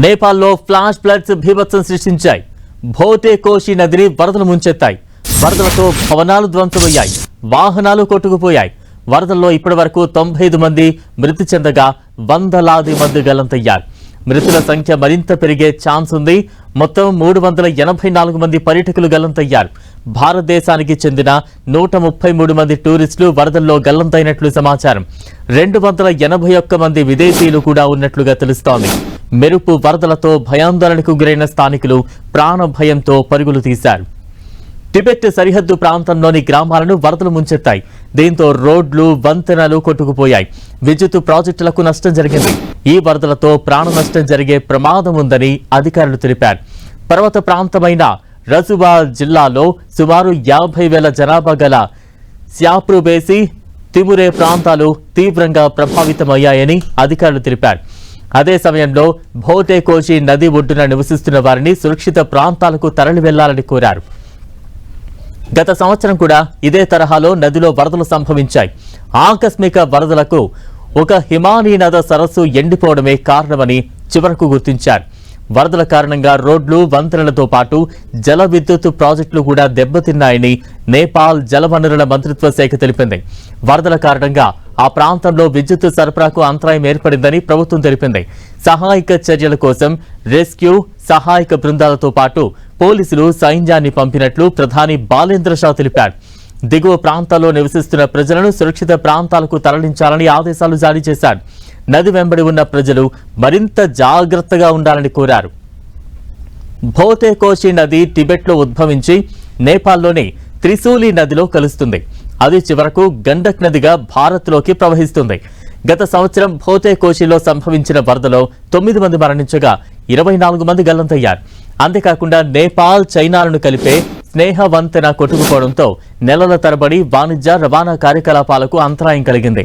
నేపాల్లో flash floods బీభత్సం సృష్టించాయి. భోటే కోషి నదిని వరదలు ముంచెత్తాయి. వరదలతో భవనాలు ధ్వంసమయ్యాయి, వాహనాలు కొట్టుకుపోయాయి. వరదల్లో ఇప్పటివరకు 95 మంది మృతి చెందగా వందలాది మంది గల్లంతయ్యారు. మృతుల సంఖ్య మరింత పెరిగే ఛాన్స్ ఉంది. మొత్తం 384 మంది పర్యాటకులు గల్లంతయ్యారు. భారతదేశానికి చెందిన 133 మంది టూరిస్టులు వరదల్లో గల్లంతైనట్లు సమాచారం. 281 మంది విదేశీయులు కూడా ఉన్నట్లుగా తెలుస్తోంది. మెరుపు వరదలతో భయాందోళనకు గురైన స్థానికులు ప్రాణ భయంతో పరుగులు తీశారు. టిబెట్ సరిహద్దు ప్రాంతంలోని గ్రామాలను వరదలు ముంచెత్తాయి. దీంతో రోడ్లు, వంతెనలు కొట్టుకుపోయాయి. విద్యుత్ ప్రాజెక్టులకు నష్టం జరిగింది. ఈ వరదలతో ప్రాణ నష్టం జరిగే ప్రమాదం ఉందని అధికారులు తెలిపారు. పర్వత ప్రాంతమైన రసువా జిల్లాలో సుమారు 50,000 జనాభా గల శ్యాప్రుబేసి, తిమురే ప్రాంతాలు తీవ్రంగా ప్రభావితమయ్యాయని అధికారులు తెలిపారు. అదే సమయంలో భోటే కోషి నది ఒడ్డున నివసిస్తున్న వారిని సురక్షిత ప్రాంతాలకు తరలి వెళ్లాలని కోరారు. గత సంవత్సరం కూడా ఇదే తరహాలో నదిలో వరదలు సంభవించాయి. ఆకస్మిక వరదలకు ఒక హిమానీ నద సరస్సు ఎండిపోవడమే కారణమని చివరకు గుర్తించారు. వరదల కారణంగా రోడ్లు, వంతెనలతో పాటు జల విద్యుత్ ప్రాజెక్టులు కూడా దెబ్బతిన్నాయని నేపాల్ జలవనరుల మంత్రిత్వ శాఖ తెలిపింది. వరదల కారణంగా ఆ ప్రాంతంలో విద్యుత్ సరఫరాకు అంతరాయం ఏర్పడిందని ప్రభుత్వం తెలిపింది. సహాయక చర్యల కోసం రెస్క్యూ సహాయక బృందాలతో పాటు పోలీసులు, సైన్యాన్ని పంపినట్లు ప్రధాని బాలేంద్ర షా తెలిపారు. దిగువ ప్రాంతాల్లో నివసిస్తున్న ప్రజలను సురక్షిత ప్రాంతాలకు తరలించాలని ఆదేశాలు జారీ చేశారు. నది వెంబడి ఉన్న ప్రజలు మరింత జాగ్రత్తగా ఉండాలని కోరారు. భోటే కోషి నది టిబెట్లో ఉద్భవించి నేపాల్లోని త్రిశూలి నదిలో కలుస్తుంది. అది చివరకు గండక్ నదిగా భారత్లోకి ప్రవహిస్తుంది. గత సంవత్సరం భోటే కోషిలో సంభవించిన వరదలో 9 మంది మరణించగా 24 మంది గల్లంతయ్యారు. అంతేకాకుండా నేపాల్, చైనాలను కలిపే స్నేహ వంతెన కొట్టుకుపోవడంతో నెలల తరబడి వాణిజ్య, రవాణా కార్యకలాపాలకు అంతరాయం కలిగింది.